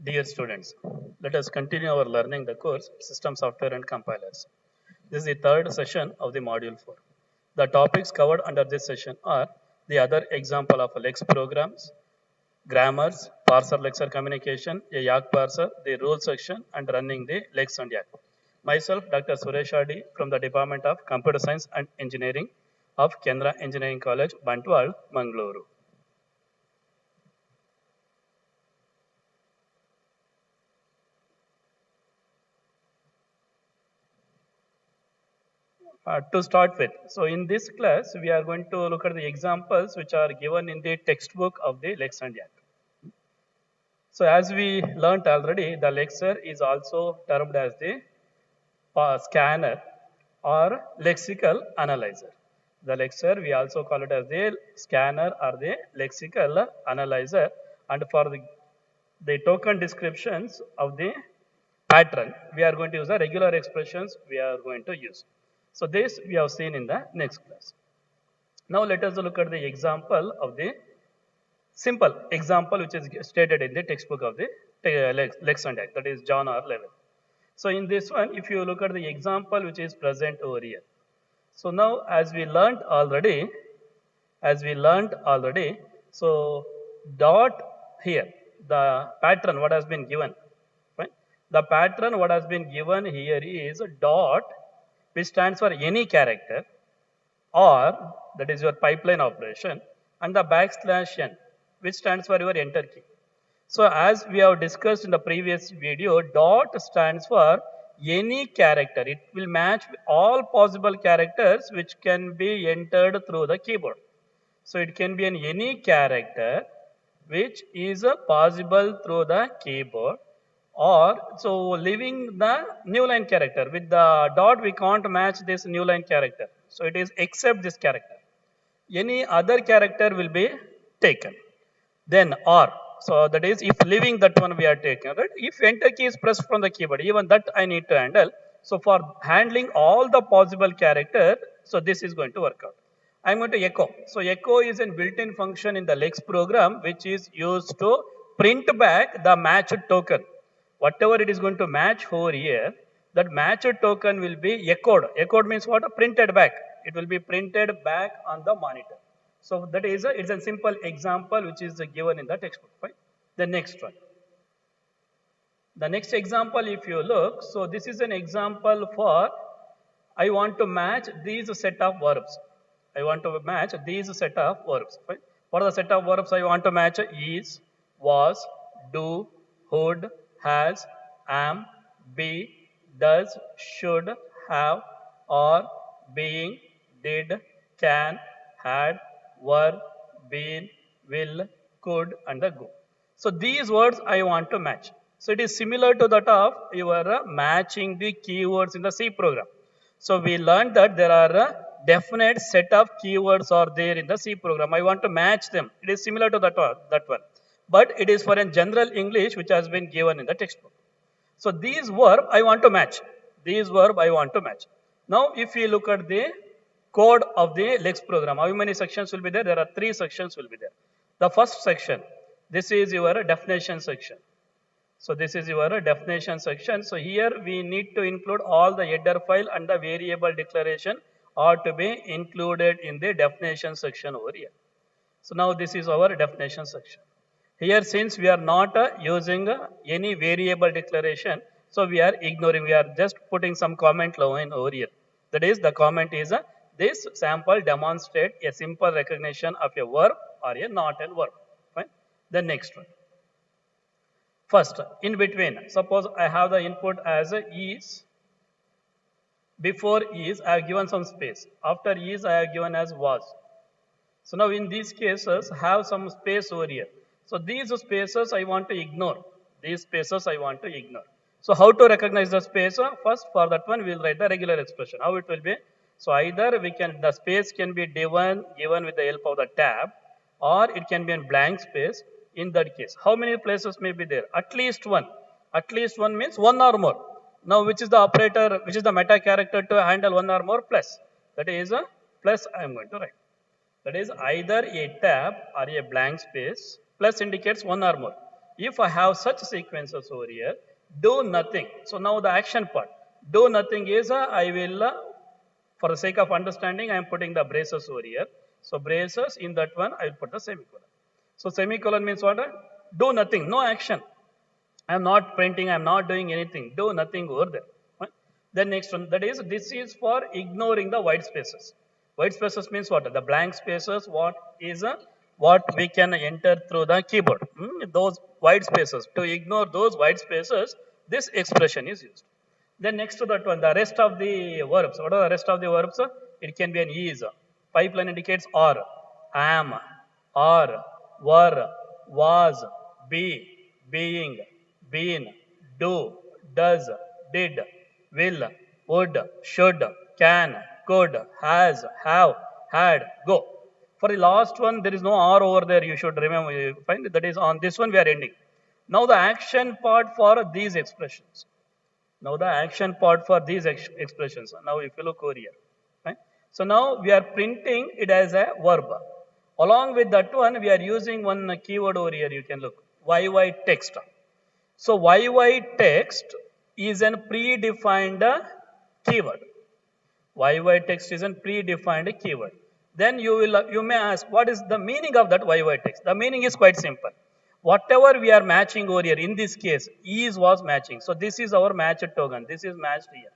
Dear students, let us continue our learning the course System Software and Compilers. This is the third session of the module 4. The topics covered under this session are the other example of Lex programs, grammars, parser lexer communication, a Yak parser, the rule section, and running the Lex and Yak. Myself, Dr. Suresh Adi from the Department of Computer Science and Engineering of Kendra Engineering College, Bantwal, Mangaluru. To start with, so in this class, we are going to look at the examples which are given in the textbook of the Lex and Yak. So as we learnt already, the lexer is also termed as the scanner or lexical analyzer. The lexer, we also call it as the scanner or the lexical analyzer. And for the token descriptions of the pattern, we are going to use the regular expressions we are going to use. So this we have seen in the next class. Now let us look at the example of the simple example which is stated in the textbook of the Lex and Yak, that is John R. Levin. So in this one, if you look at the example which is present over here. So now as we learned already, so dot here, the pattern what has been given, right? The pattern what has been given here is dot, which stands for any character, or that is your pipeline operation, and the backslash n, which stands for your enter key. So as we have discussed in the previous video, dot stands for any character. It will match all possible characters which can be entered through the keyboard. So it can be any character which is possible through the keyboard, or so leaving the new line character. With the dot we can't match this new line character. So it is except this character. Any other character will be taken. Then or. So that is if leaving that one we are taking. Right? If enter key is pressed from the keyboard, even that I need to handle. So for handling all the possible character, so this is going to work out. I'm going to echo. So echo is a built-in function in the Lex program which is used to print back the matched token. Whatever it is going to match over here, that matched token will be echoed. Echoed means what? Printed back. It will be printed back on the monitor. So that is it's a simple example which is given in the textbook. Right? The next one. The next example, if you look, so this is an example for I want to match these set of verbs. I want to match these set of verbs. Right? For the set of verbs, I want to match is, was, do, would, has, am, be, does, should, have, or, being, did, can, had, were, been, will, could, and the go. So these words I want to match. So it is similar to that of your matching the keywords in the C program. So we learned that there are a definite set of keywords are there in the C program. I want to match them. It is similar to that one. But it is for a general English which has been given in the textbook. So these verb I want to match. Now if we look at the code of the Lex program, how many sections will be there? There are 3 sections will be there. The first section, this is your definition section. So this is your definition section. So here we need to include all the header file and the variable declaration are to be included in the definition section over here. So now this is our definition section. Here since we are not using any variable declaration, so we are ignoring, we are just putting some comment line over here. That is the comment is this sample demonstrate a simple recognition of a verb or a not a verb. Fine. The next one. First, in between, suppose I have the input as is. Before is, I have given some space. After is, I have given as was. So now in these cases, have some space over here. So these spaces I want to ignore. So how to recognize the space? First, for that one, we will write the regular expression. How it will be? So either the space can be given with the help of the tab, or it can be in blank space, in that case. How many places may be there? At least one. At least one means one or more. Now, which is the operator, which is the meta character to handle one or more? Plus. That is a plus I am going to write. That is either a tab or a blank space. Plus indicates one or more. If I have such sequences over here, do nothing. So now the action part. Do nothing is I will, for the sake of understanding, I am putting the braces over here. So braces, in that one, I will put the semicolon. So semicolon means what? Do nothing, no action. I am not printing, I am not doing anything. Do nothing over there. Right? Then next one, that is, this is for ignoring the white spaces. White spaces means what? The blank spaces, what is what we can enter through the keyboard. Those white spaces. To ignore those white spaces, this expression is used. Then next to that one, the rest of the verbs. What are the rest of the verbs? It can be an is. Pipeline indicates or, am, or, were, was, be, being, been, do, does, did, will, would, should, can, could, has, have, had, go. For the last one, there is no or over there. You should remember, you find that is on this one we are ending. Now the action part for these expressions. Now the action part for these expressions. Now if you look over here. Right? So now we are printing it as a verb. Along with that one, we are using one keyword over here. You can look. YY text. So YY text is a predefined keyword. YY text is a predefined keyword. Then you may ask, what is the meaning of that YY text? The meaning is quite simple. Whatever we are matching over here, in this case, is was matching. So this is our matched token. This is matched here.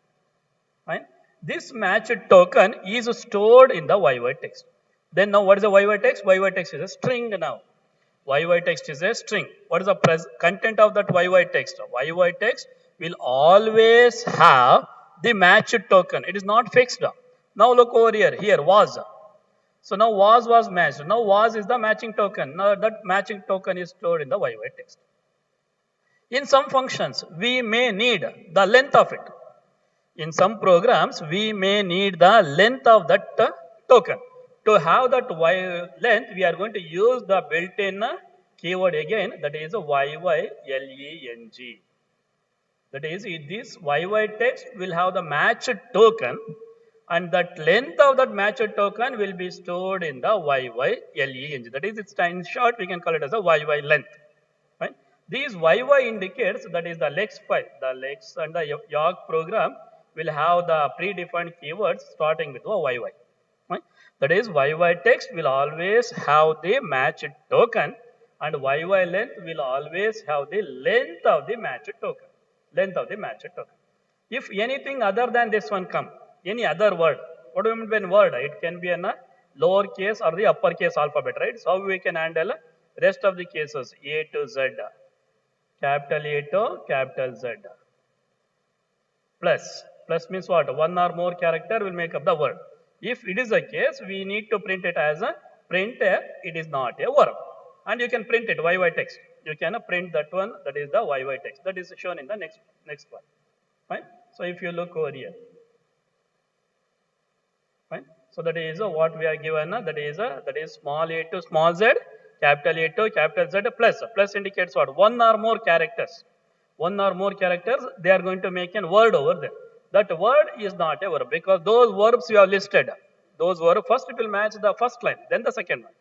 Right? This matched token is stored in the YY text. Then now what is the YY text? YY text is a string now. YY text is a string. What is the content of that YY text? YY text will always have the matched token. It is not fixed. Now look over here. Here was. So now was matched. Now was is the matching token. Now that matching token is stored in the YY text. In some functions, we may need the length of it. In some programs, we may need the length of that token. To have that length, we are going to use the built-in keyword again, that is YYLENG. That is, this YY text will have the matched token, and that length of that matched token will be stored in the YYLENG. That is, it's in short, we can call it as a YY length. Right? These YY indicates, that is the Lex file. The Lex and the Yawk program will have the predefined keywords starting with a YY. Right? That is, YY text will always have the matched token, and YY length will always have the length of the matched token. Length of the matched token. If anything other than this one come, any other word, what do you mean by word? It can be in a lowercase or the uppercase alphabet, right? So we can handle rest of the cases, A to Z, capital A to capital Z. Plus means what? One or more character will make up the word. If it is a case, we need to print it as a print, it is not a verb. And you can print it, YY text. You can print that one, that is the YY text. That is shown in the next one. Fine? So if you look over here. Fine? So that is what we are given, that is small a to small z, capital A to capital Z plus. Plus indicates what? One or more characters. One or more characters, they are going to make a word over there. That word is not a verb because those verbs you have listed. Those verbs, first it will match the first line, then the second one.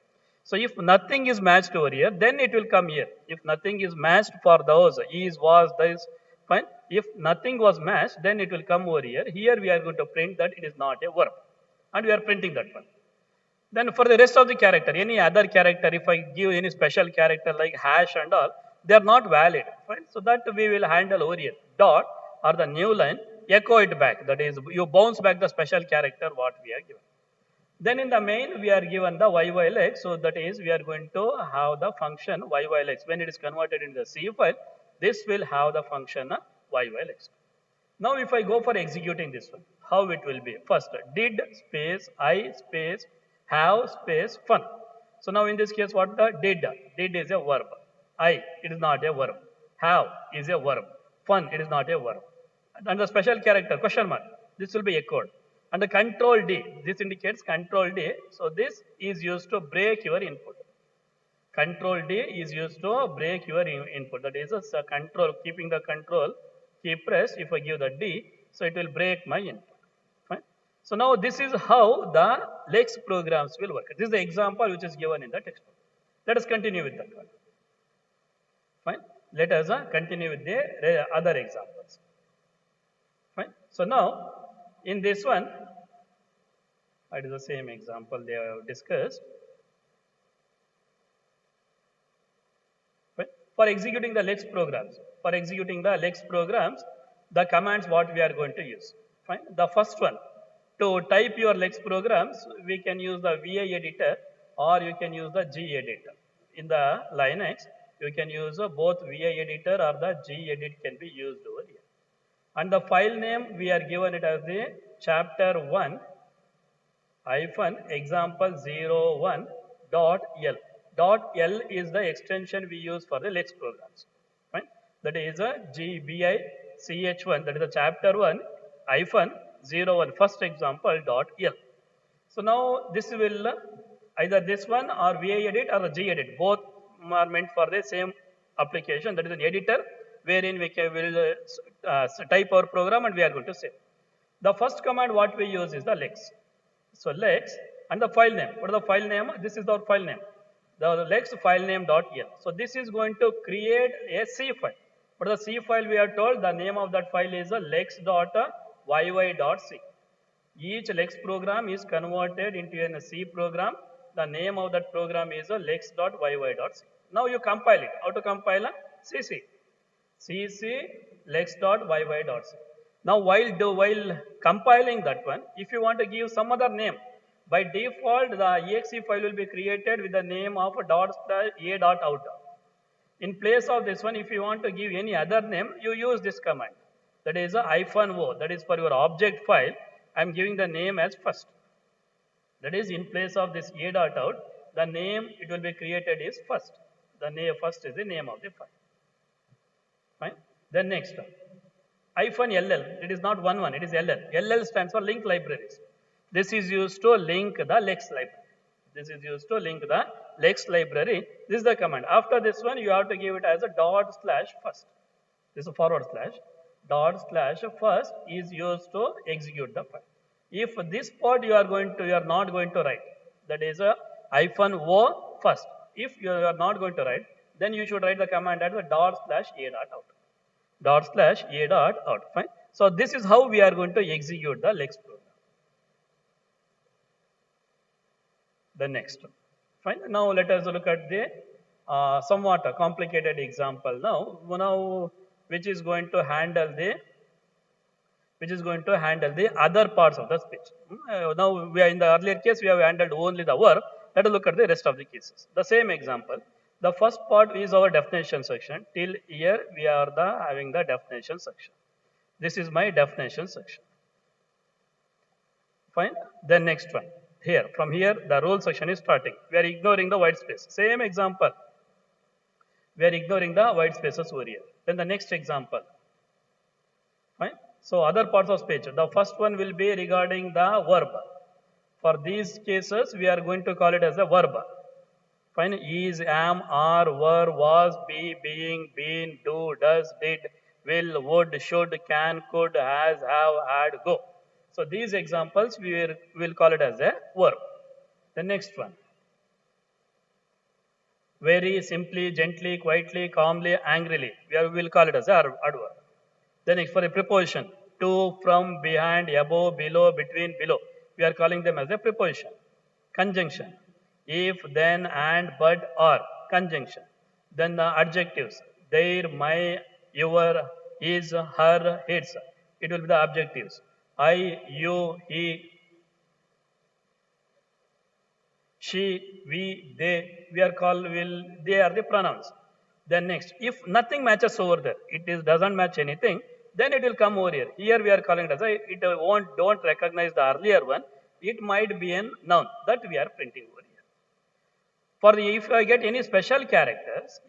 So if nothing is matched over here, then it will come here. If nothing is matched for those, is, was, this, fine. If nothing was matched, then it will come over here. Here we are going to print that it is not a verb. And we are printing that one. Then for the rest of the character, any other character, if I give any special character like hash and all, they are not valid. Fine. So that we will handle over here. Dot or the new line, echo it back. That is, you bounce back the special character what we are given. Then in the main, we are given the YYLX. So that is, we are going to have the function YYLX. When it is converted into the C file, this will have the function YYLX. Now if I go for executing this one, how it will be? First, did space, I space, have space, fun. So now in this case, what the did? Did is a verb. I, it is not a verb. Have is a verb. Fun, it is not a verb. And the special character, question mark, this will be echoed. And the control D, this indicates control D. So this is used to break your input. Control D is used to break your input. That is a control, keeping the control key pressed. If I give the D, so it will break my input. Fine. So now this is how the Lex programs will work. This is the example which is given in the textbook. Let us continue with that one. Fine. Let us continue with the other examples. Fine. So now in this one, it is the same example they have discussed. For executing the Lex programs, the commands what we are going to use. Fine. The first one, to type your Lex programs, we can use the VI editor or you can use the G editor. In the Linux, you can use both VI editor or the G edit can be used over here. And the file name, we are given it as the chapter 1 hyphen example 01.l. .l is the extension we use for the Lex programs. Right? That is a GBICH1, that is the chapter 1 hyphen 01 first example .l. So now this will either this one or VI edit or the G edit, both are meant for the same application. That is an editor wherein we will type our program and we are going to save. The first command what we use is the Lex. So Lex and the file name. What is the file name? This is our file name. The Lex file name.l. So this is going to create a C file. But the C file we are told the name of that file is a lex.yy.c. Each Lex program is converted into a C program. The name of that program is a lex.yy.c. Now you compile it. How to compile? CC lex.yy.c. Now while compiling that one, if you want to give some other name, by default the exe file will be created with the name of .a.out. In place of this one, if you want to give any other name, you use this command. That is a -o. That is for your object file. I am giving the name as first. That is in place of this a.out, the name it will be created is first. The name first is the name of the file. Fine. Then next one. -ll. It is not one, it is LL. LL stands for link libraries. This is used to link the Lex library. This is the command. After this one, you have to give it as a /first. This is a forward slash. /first is used to execute the file. If this part you are not going to write, that is a -o first. If you are not going to write, then you should write the command as a /a.out. /a.out. Fine. So this is how we are going to execute the Lex program. The next one. Fine. Now let us look at the somewhat a complicated example now which is going to handle the other parts of the speech. Now we are in the earlier case we have handled only the verb. Let us look at the rest of the cases. The same example. The first part is our definition section. Till here we are having the definition section. This is my definition section. Fine. Then next one. Here, from here, the role section is starting. We are ignoring the white space. Same example. We are ignoring the white spaces over here. Then the next example. Fine. So other parts of speech. The first one will be regarding the verb. For these cases, we are going to call it as a verb. Fine. Is, am, are, were, was, be, being, been, do, does, did, will, would, should, can, could, has, have, had, go. So these examples we will call it as a verb. The next one. Very, simply, gently, quietly, calmly, angrily. We will call it as a adverb. Then next for a preposition. To, from, behind, above, below, between, below. We are calling them as a preposition. Conjunction. If, then, and, but, or. Conjunction. Then the adjectives. Their, my, your, his, her, its. It will be the adjectives. I, you, he, she, we, they. They are the pronouns. Then next, if nothing matches over there, doesn't match anything, then it will come over here. Here we are calling it as don't recognize the earlier one. It might be a noun that we are printing over here. If I get any special characters,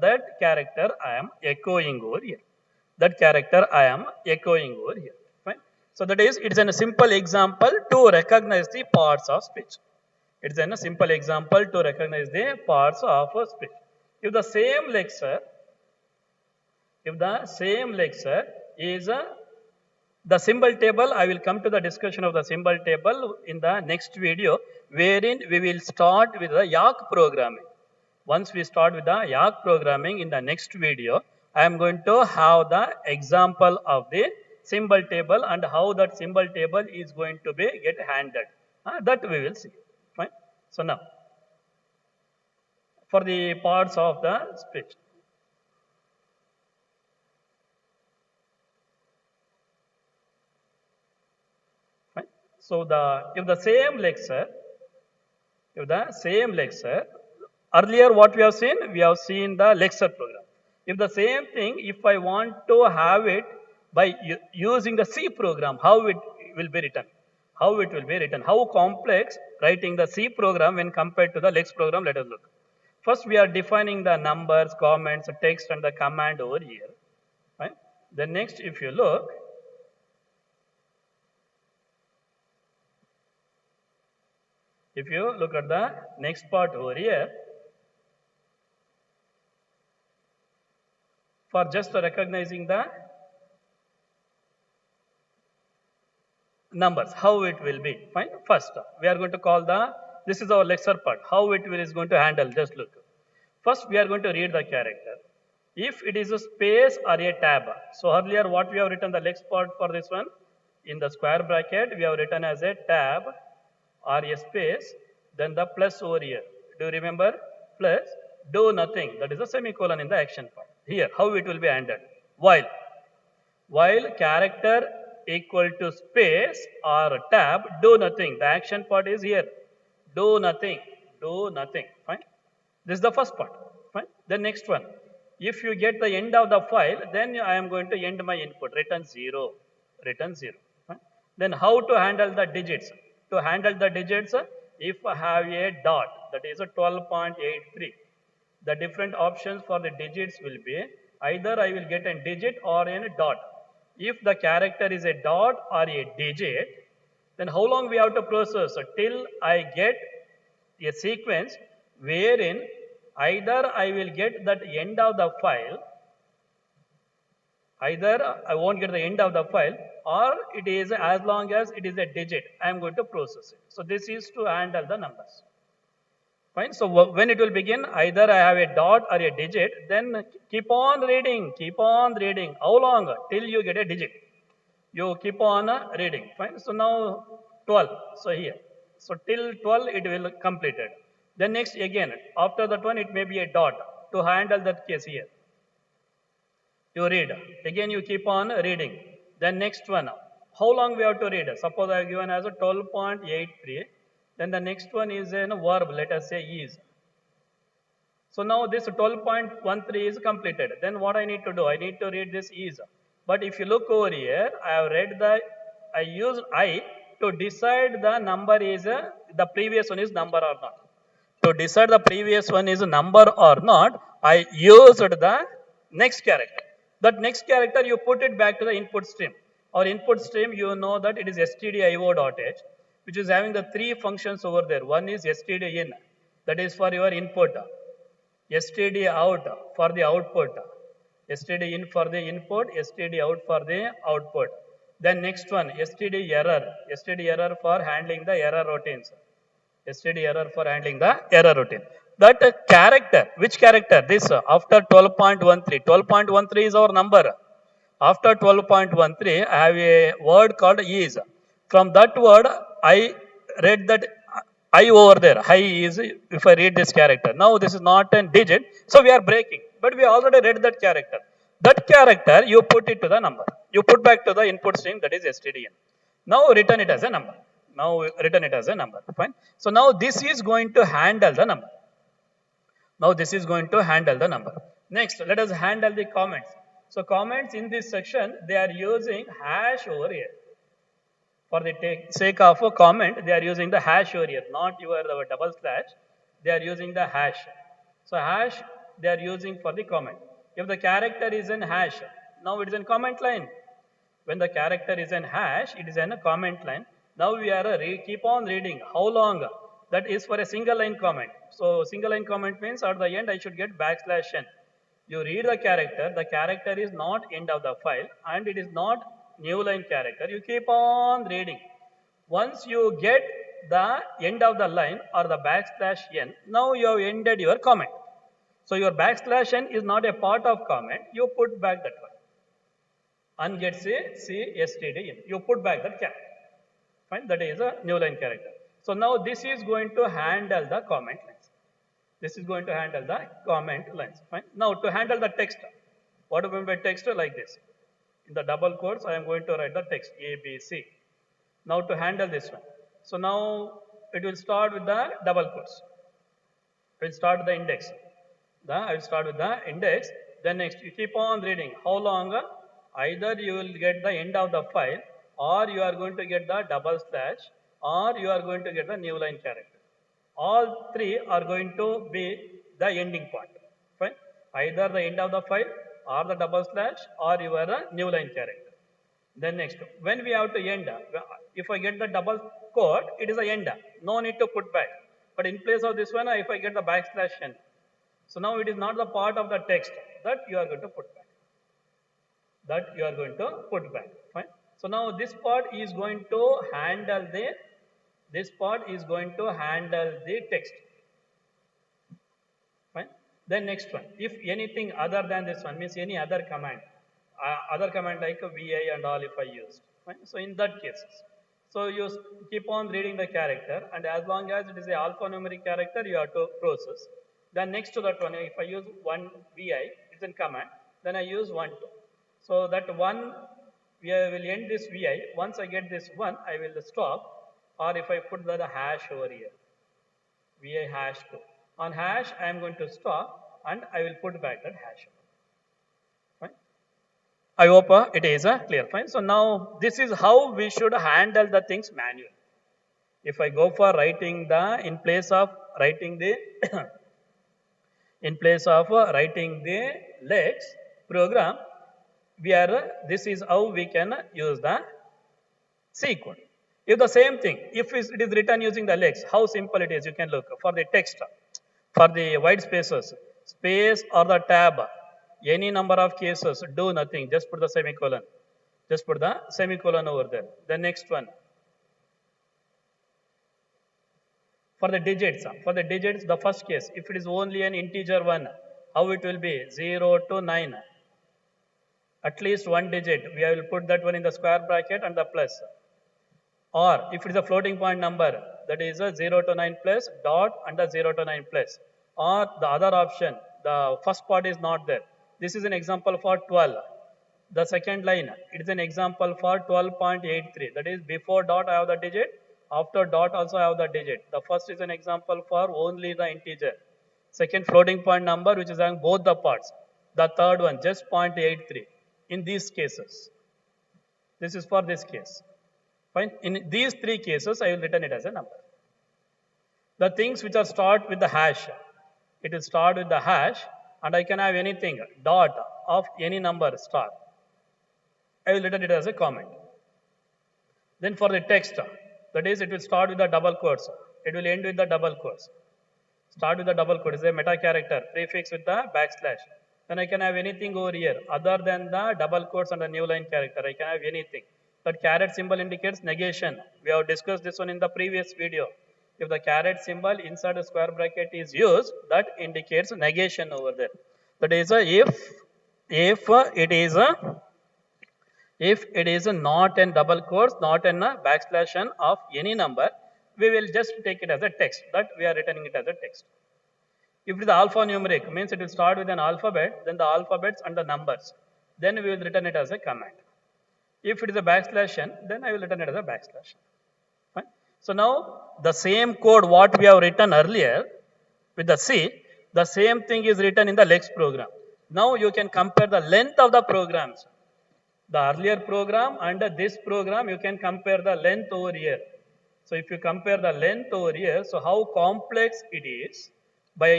that character I am echoing over here. Fine. So that is, it's a simple example to recognize the parts of speech. It's a simple example to recognize the parts of a speech. If the same lecture, is the symbol table, I will come to the discussion of the symbol table in the next video, wherein we will start with the Yacc programming. Once we start with the Yacc programming in the next video, I am going to have the example of the symbol table and how that symbol table is going to be get handled. That we will see. Fine. So now, for the parts of the speech. Fine. So if the same lecture, earlier what we have seen the lecture program. If the same thing, if I want to have it by using the C program, how it will be written? How complex writing the C program when compared to the Lex program? Let us look. First, we are defining the numbers, comments, text, and the command over here. Right? Then next, if you look, at the next part over here, for just recognizing the numbers, how it will be. Fine. First, we are going to call this is our lecture part. How it is going to handle, just look. First, we are going to read the character. If it is a space or a tab. So earlier what we have written the Lex part for this one, in the square bracket, we have written as a tab or a space, then the plus over here. Do you remember? Plus, do nothing. That is a semicolon in the action part. Here, how it will be handled? While character equal to space or tab, do nothing. The action part is here. Do nothing. Fine. This is the first part. Fine. The next one. If you get the end of the file, then I am going to end my input. Return 0. Fine. Then how to handle the digits? To handle the digits, if I have a dot, that is a 12.83. The different options for the digits will be either I will get a digit or a dot. If the character is a dot or a digit, then how long we have to process? So till I get a sequence wherein either I will get that end of the file, either I won't get the end of the file, or it is as long as it is a digit, I am going to process it. So this is to handle the numbers. Fine. So when it will begin, either I have a dot or a digit, then keep on reading. How long? Till you get a digit. You keep on reading. Fine. So now 12. So here. So till 12 it will completed. Then next again, after that one it may be a dot to handle that case here. You read. Again you keep on reading. Then next one. How long we have to read? Suppose I have given as a 12.83. Then the next one is a verb, let us say is. So now this 12.13 is completed. Then what I need to do? I need to read this is. But if you look over here, I use I to decide the number is, the previous one is number or not. To decide the previous one is a number or not, I used the next character. That next character you put it back to the input stream. Or input stream, you know that it is stdio.h, which is having the three functions over there. One is std_in, that is for your input. std_out for the output. std_in for the input, std_out for the output. Then next one, std_error for handling the error routines. std_error for handling the error routine. That character, which character? This after 12.13. 12.13 is our number. After 12.13, I have a word called is. From that word, I read that I over there. I is if I read this character. Now this is not a digit, so we are breaking. But we already read that character. That character, you put it to the number. You put back to the input stream, that is std_in. Now return it as a number. Fine. So now this is going to handle the number. Next, let us handle the comments. So comments in this section, they are using hash over here. For the sake of a comment, they are using the hash over here, not your double slash. They are using the hash. So hash, they are using for the comment. If the character is in hash, now it is in comment line. When the character is in hash, it is in a comment line. Now we are keep on reading. How long? that is for a single line comment. So single line comment means at the end I should get backslash n. You read the character is not end of the file and it is not new line character. You keep on reading. Once you get the end of the line or the backslash n, now you have ended your comment. So your backslash n is not a part of comment, you put back that one. And gets a CSTD in. You put back that character. Fine, that is a new line character. So now this is going to handle the comment lines. This is going to handle the comment lines. Fine. Now to handle the text, what do we mean by text? Like this. In the double quotes, I am going to write the text A, B, C. Now to handle this one. So now it will start with the double quotes. It will start with the index. I will start with the index. Then next you keep on reading. How long? Either you will get the end of the file or you are going to get the double slash or you are going to get the new line character. All three are going to be the ending point. Fine. Either the end of the file or the double slash or your new line character. Then next, when we have to end, if I get the double quote, it is a end. No need to put back. But in place of this one, if I get the backslash n. So now it is not the part of the text that you are going to put back. Fine. So now this part is going to handle the text. Fine. Then next one, if anything other than this one means any other command like VI and all if I used. Fine. So in that case, so you keep on reading the character and as long as it is a alphanumeric character you have to process. Then next to that one, if I use one VI, it's in command, then I use 1, 2. So that one, we will end this VI. Once I get this one, I will stop. Or if I put the hash over here, VI hash 2. On hash, I am going to stop and I will put back that hash. Fine. I hope it is clear. Fine. So now this is how we should handle the things manually. If I go for writing in place of writing the Lex program, this is how we can use the C code. If the same thing, if it is written using the Lex, how simple it is, you can look for the text, for the white spaces, space or the tab, any number of cases, do nothing, just put the semicolon. Just put the semicolon over there. The next one. For the digits, the first case, if it is only an integer one, how it will be? 0 to 9. At least one digit, we will put that one in the square bracket and the plus. Or if it is a floating point number, that is a 0 to 9 plus dot and a 0 to 9 plus. Or the other option, the first part is not there. This is an example for 12. The second line, it is an example for 12.83. That is before dot I have the digit, after dot also I have the digit. The first is an example for only the integer. Second floating point number which is having both the parts. The third one just 0.83. In these cases, this is for this case. Fine. In these three cases, I will return it as a number. The things which are start with the hash, it will start with the hash, and I can have anything dot of any number start. I will return it as a comment. Then for the text, that is, it will start with the double quotes. It will end with the double quotes. Start with the double quote is a meta character prefix with the backslash. Then I can have anything over here other than the double quotes and the new line character. I can have anything. That caret symbol indicates negation. We have discussed this one in the previous video. If the caret symbol inside a square bracket is used, that indicates negation over there. That is if it is not in double quotes, not in a backslash n of any number, we will just take it as a text, that we are returning it as a text. If it is alphanumeric, means it will start with an alphabet, then the alphabets and the numbers. Then we will return it as a command. If it is a backslash n, then I will return it as a backslash n. Fine. So now the same code what we have written earlier with the C, the same thing is written in the Lex program. Now you can compare the length of the programs. The earlier program and this program, you can compare the length over here. So if you compare the length over here, so how complex it is by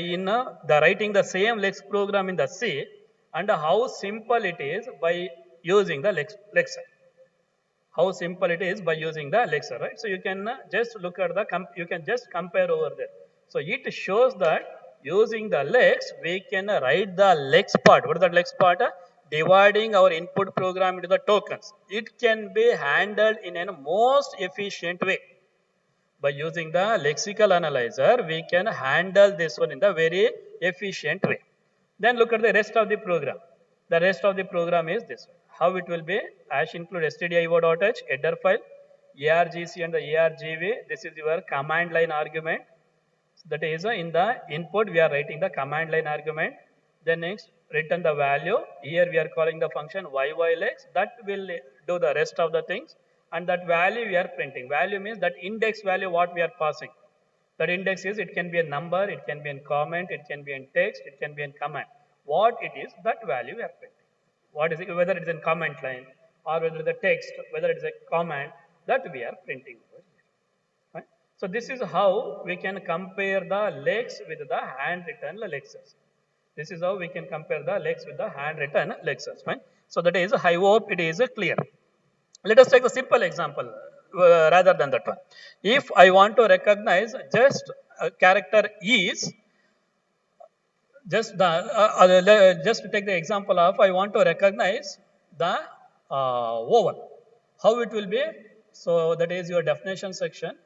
writing the same Lex program in the C, and how simple it is by using the Lexer. how simple it is by using the Alexa, right? So you can just look at the, you can just compare over there. So it shows that using the Lex, we can write the Lex part. What is that Lex part? Dividing our input program into the tokens. It can be handled in a most efficient way. By using the lexical analyzer, we can handle this one in the very efficient way. Then look at the rest of the program. The rest of the program is this one. How it will be? Hash include stdio.h header file, argc and the argv. This is your command line argument. That is in the input we are writing the command line argument. Then next return the value. Here we are calling the function yylex. That will do the rest of the things. And that value we are printing. Value means that index value what we are passing. That index is, it can be a number, it can be in comment, it can be in text, it can be in command. What it is, that value we are printing. What is it, whether it is in comment line or whether it is a text, whether it is a command, that we are printing. Right? So this is how we can compare the Lex with the handwritten Lexes. This is how we can compare the Lex with the handwritten Lexes. Fine. So that is, I hope it is clear. Let us take a simple example rather than that one. If I want to recognize just a character is, just to take the example of, I want to recognize the vowel. How it will be? So that is your definition section.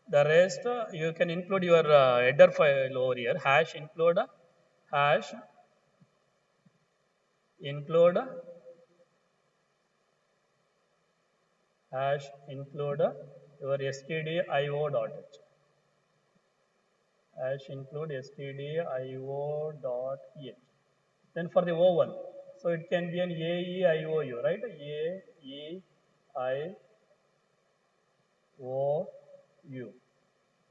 The rest you can include your header file over here. Hash include hash include hash include your stdio.h. Hash include stdio.h. Then for the vowel, so it can be an A, E, I, O, U, right? A, E, I, O, U.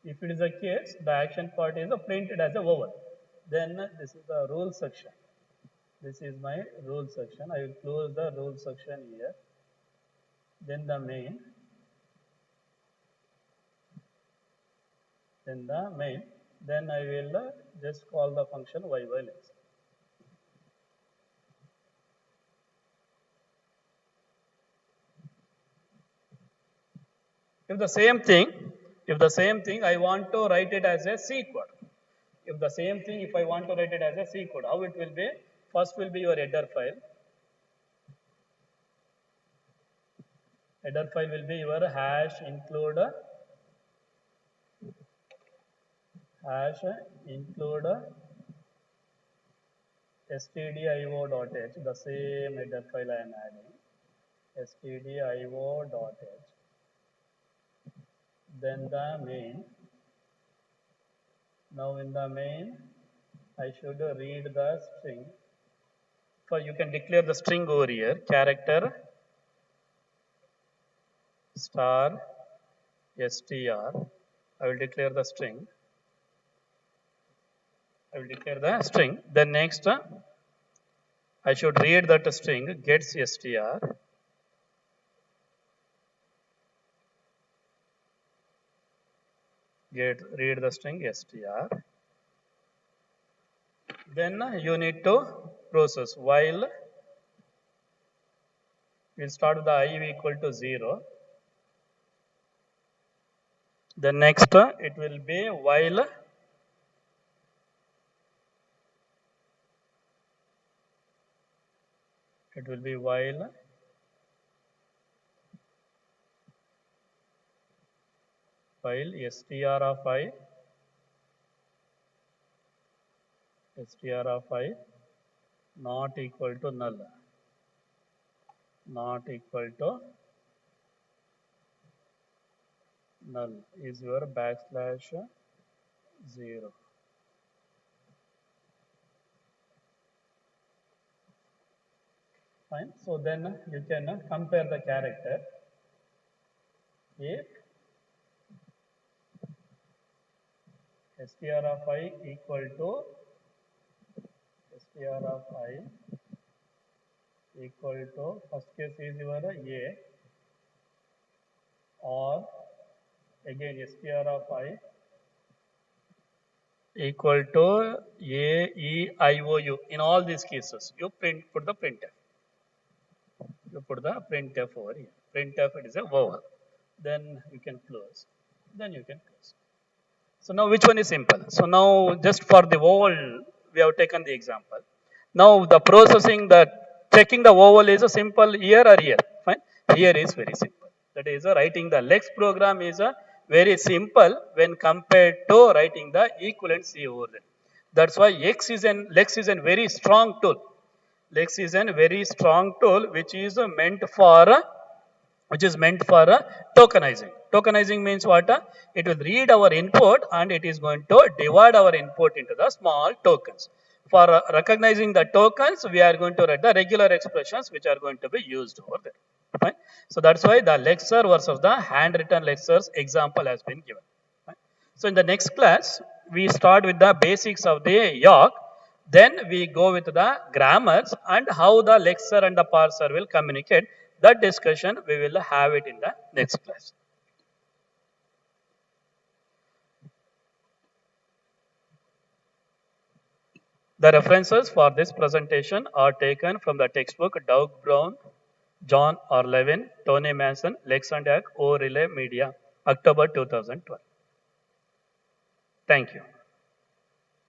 If it is a case, the action part is printed as a vowel. Then this is the rule section. This is my rule section. I will close the rule section here. Then the main. Then the main. Then I will just call the function yylex. If the same thing, I want to write it as a C code. If the same thing, if I want to write it as a C code, how it will be? First will be your header file. Header file will be your hash include stdio.h, the same header file I am adding, stdio.h. Then the main. Now in the main, I should read the string. So you can declare the string over here, character star str. I will declare the string. Then next, I should read that string gets str. Read the string str. Then you need to process while. We'll start with the I equal to 0. Then next, it will be while str of I not equal to null. Not equal to null is your backslash 0. Fine. So then you can compare the character. If str of I equal to first case is your A, or again str of I equal to A, E, I, O, U. In all these cases, you put the printf. You put the printf over here. Printf, it is a vowel. Then you can close. Then you can close. So now which one is simple? So now just for the vowel, we have taken the example. Now the processing, the checking the vowel is a simple here or here. Fine. Here is very simple. That is writing the Lex program is a very simple when compared to writing the equivalent C over there. That's why Lex is a very strong tool. Lex is a very strong tool which is meant for tokenizing. Tokenizing means what? It will read our input and it is going to divide our input into the small tokens. For recognizing the tokens, we are going to write the regular expressions which are going to be used over there. Fine. So that's why the Lexer versus the handwritten Lexers example has been given. Fine. So in the next class, we start with the basics of the Yawk. Then we go with the grammars and how the Lexer and the parser will communicate. That discussion we will have it in the next class. The references for this presentation are taken from the textbook Doug Brown, John R. Levin, Tony Mason, Lexandac, O Relay Media, October 2012. Thank you.